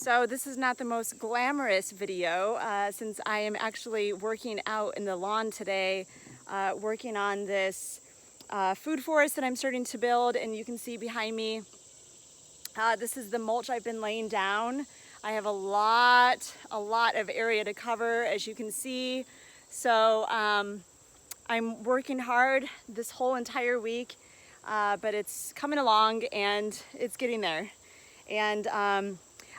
So this is not the most glamorous video since I am actually working out in the lawn today, working on this food forest that I'm starting to build, and you can see behind me, this is the mulch I've been laying down. I have a lot of area to cover, as you can see. So I'm working hard this whole entire week, but it's coming along and it's getting there. And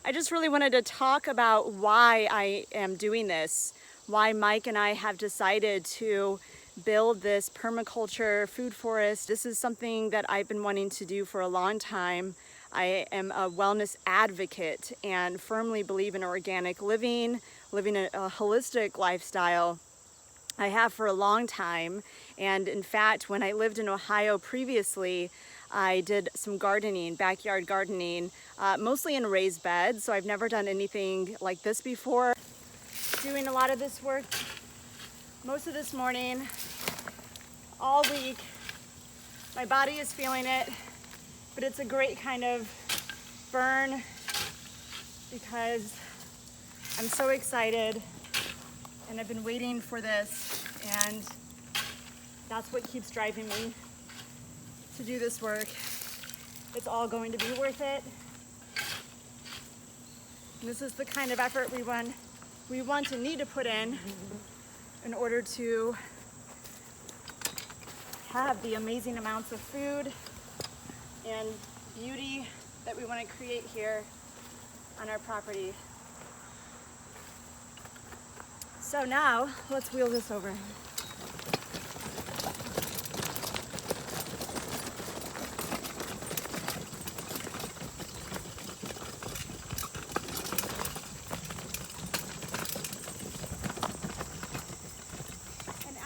I just really wanted to talk about why I am doing this, why Mike and I have decided to build this permaculture food forest. This is something that I've been wanting to do for a long time. I am a wellness advocate and firmly believe in organic living a holistic lifestyle. I have for a long time, and in fact, when I lived in Ohio previously, I did some gardening, backyard gardening, mostly in raised beds, so I've never done anything like this before. Doing a lot of this work most of this morning, all week. My body is feeling it, but it's a great kind of burn because I'm so excited and I've been waiting for this, and that's what keeps driving me to do this work. It's all going to be worth it. And this is the kind of effort we want and need to put in order to have the amazing amounts of food and beauty that we want to create here on our property. So now, let's wheel this over. And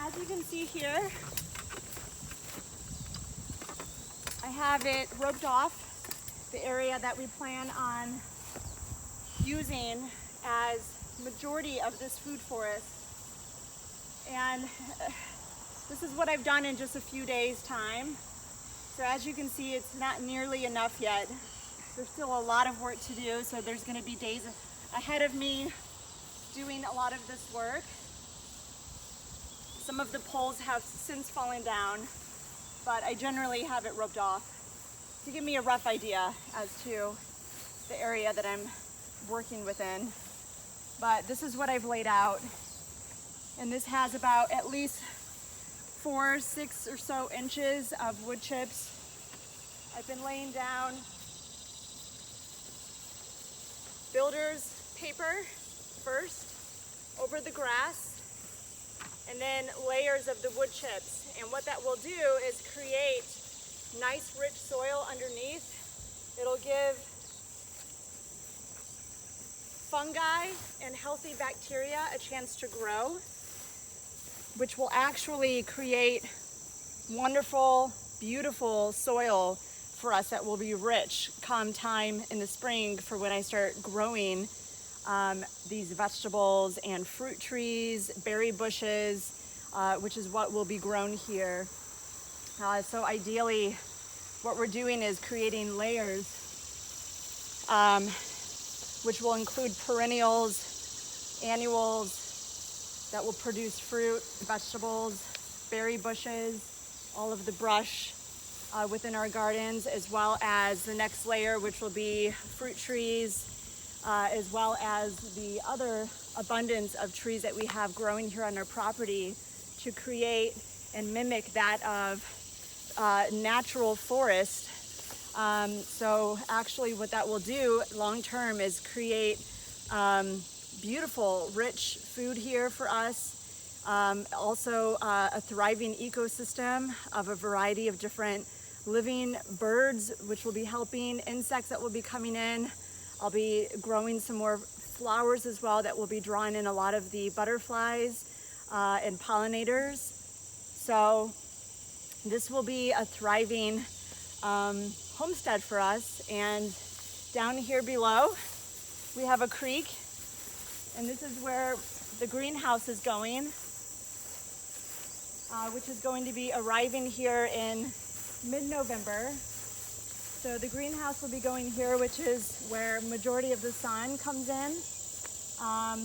as you can see here, I have it roped off, the area that we plan on using as majority of this food forest. And this is what I've done in just a few days' time. So as you can see, it's not nearly enough yet. There's still a lot of work to do, so there's going to be days ahead of me doing a lot of this work. Some of the poles have since fallen down, but I generally have it roped off to give me a rough idea as to the area that I'm working within. But this is what I've laid out, and this has about at least 4-6 or so inches of wood chips. I've been laying down builder's paper first over the grass, and then layers of the wood chips. And what that will do is create nice rich soil underneath. It'll give fungi and healthy bacteria a chance to grow, which will actually create wonderful, beautiful soil for us that will be rich come time in the spring for when I start growing these vegetables and fruit trees, berry bushes, which is what will be grown here. So ideally, what we're doing is creating layers which will include perennials, annuals that will produce fruit, vegetables, berry bushes, all of the brush within our gardens, as well as the next layer, which will be fruit trees, as well as the other abundance of trees that we have growing here on our property to create and mimic that of natural forest. So actually what that will do long term is create beautiful, rich food here for us. Also a thriving ecosystem of a variety of different living birds, which will be helping, insects that will be coming in. I'll be growing some more flowers as well that will be drawing in a lot of the butterflies and pollinators. So this will be a thriving homestead for us. And down here below we have a creek, and this is where the greenhouse is going, which is going to be arriving here in mid-November. So the greenhouse will be going here, which is where majority of the sun comes in. A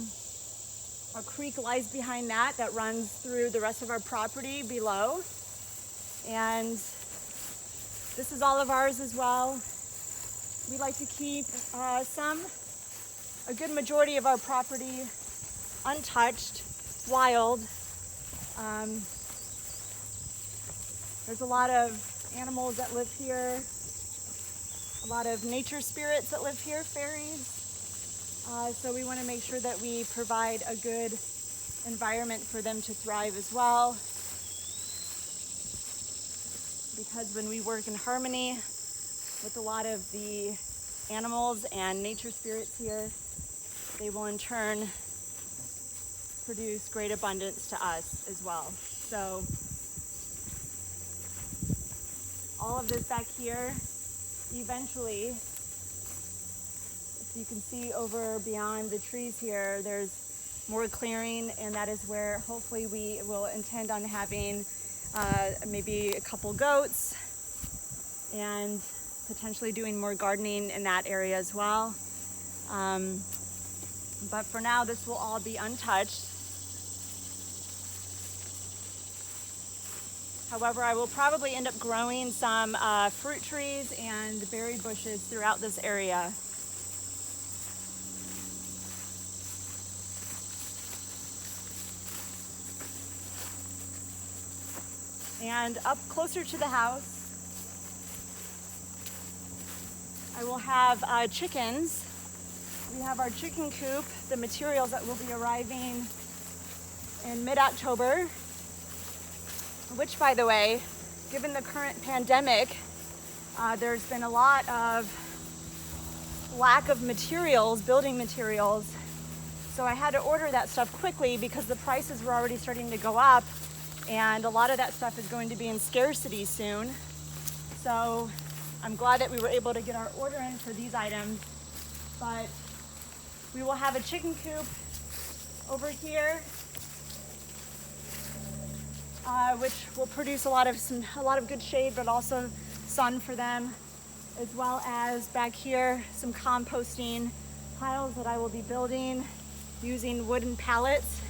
creek lies behind that runs through the rest of our property below. And this is all of ours as well. We like to keep a good majority of our property untouched, wild. There's a lot of animals that live here, a lot of nature spirits that live here, fairies. So we want to make sure that we provide a good environment for them to thrive as well. Because when we work in harmony with a lot of the animals and nature spirits here, they will in turn produce great abundance to us as well. So all of this back here, eventually, if you can see over beyond the trees here, there's more clearing, and that is where hopefully we will intend on having maybe a couple goats and potentially doing more gardening in that area as well. But for now, this will all be untouched. However, I will probably end up growing some fruit trees and berry bushes throughout this area. And up closer to the house, I will have chickens. We have our chicken coop, the materials that will be arriving in mid-October, which, by the way, given the current pandemic, there's been a lot of lack of materials, building materials. So I had to order that stuff quickly because the prices were already starting to go up, and a lot of that stuff is going to be in scarcity soon. So I'm glad that we were able to get our order in for these items. But we will have a chicken coop over here, which will produce a lot of good shade, but also sun for them, as well as back here some composting piles that I will be building using wooden pallets,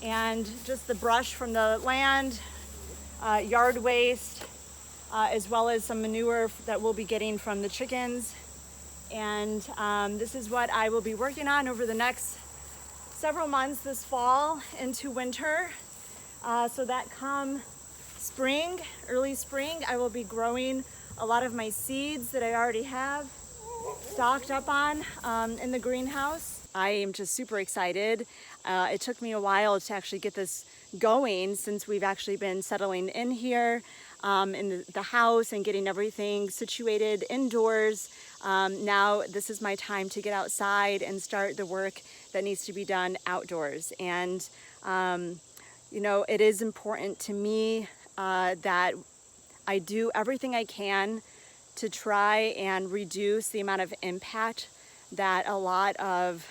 and just the brush from the land, yard waste, as well as some manure that we'll be getting from the chickens. And this is what I will be working on over the next several months this fall into winter, so that come spring, early spring, I will be growing a lot of my seeds that I already have stocked up on in the greenhouse. I am just super excited. It took me a while to actually get this going since we've actually been settling in here in the house and getting everything situated indoors. Now this is my time to get outside and start the work that needs to be done outdoors. And you know, it is important to me that I do everything I can to try and reduce the amount of impact that a lot of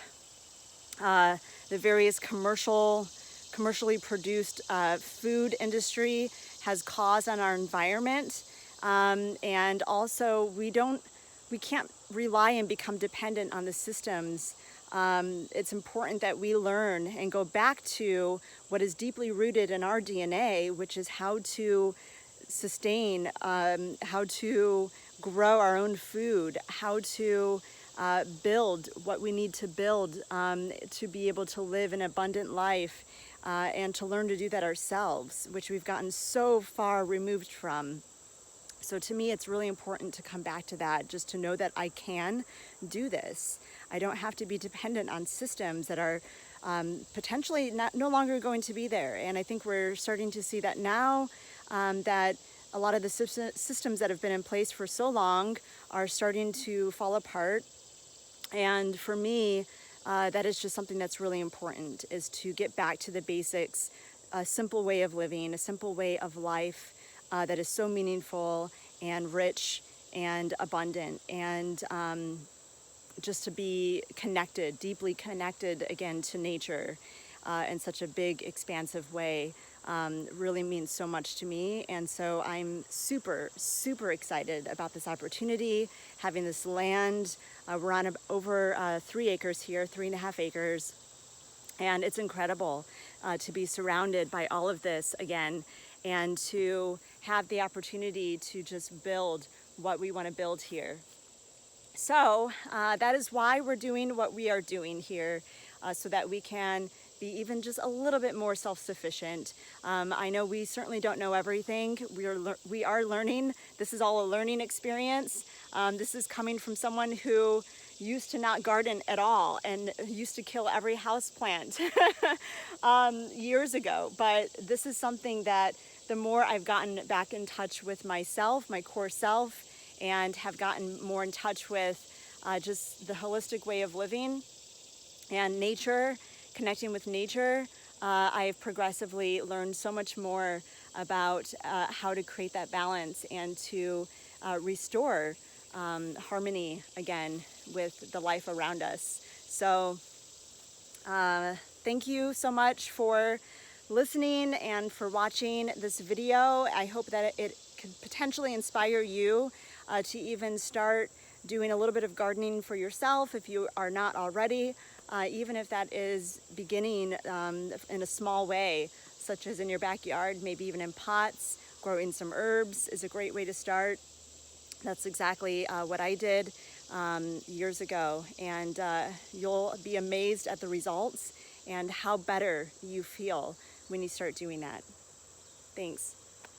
the various commercially produced food industry has caused on our environment. And also we can't rely and become dependent on the systems. It's important that we learn and go back to what is deeply rooted in our DNA, which is how to sustain, how to grow our own food, how to build what we need to build to be able to live an abundant life, and to learn to do that ourselves, which we've gotten so far removed from. So to me, it's really important to come back to that, just to know that I can do this. I don't have to be dependent on systems that are potentially no longer going to be there. And I think we're starting to see that now, that a lot of the systems that have been in place for so long are starting to fall apart. And for me, that is just something that's really important, is to get back to the basics, a simple way of living, a simple way of life that is so meaningful and rich and abundant, and just to be connected, deeply connected again to nature in such a big, expansive way. really means so much to me. And so I'm super, super excited about this opportunity, having this land. We're on over 3 acres here, 3.5 acres. And it's incredible to be surrounded by all of this again, and to have the opportunity to just build what we want to build here. So that is why we're doing what we are doing here, so that we can be even just a little bit more self-sufficient. I know we certainly don't know everything. We are learning. This is all a learning experience. This is coming from someone who used to not garden at all and used to kill every house plant years ago. But this is something that the more I've gotten back in touch with myself, my core self, and have gotten more in touch with just the holistic way of living and nature, connecting with nature, I've progressively learned so much more about how to create that balance and to restore harmony again with the life around us. So thank you so much for listening and for watching this video. I hope that it could potentially inspire you to even start doing a little bit of gardening for yourself if you are not already, even if that is beginning in a small way, such as in your backyard, maybe even in pots. Growing some herbs is a great way to start. That's exactly what I did years ago, and you'll be amazed at the results and how better you feel when you start doing that. Thanks.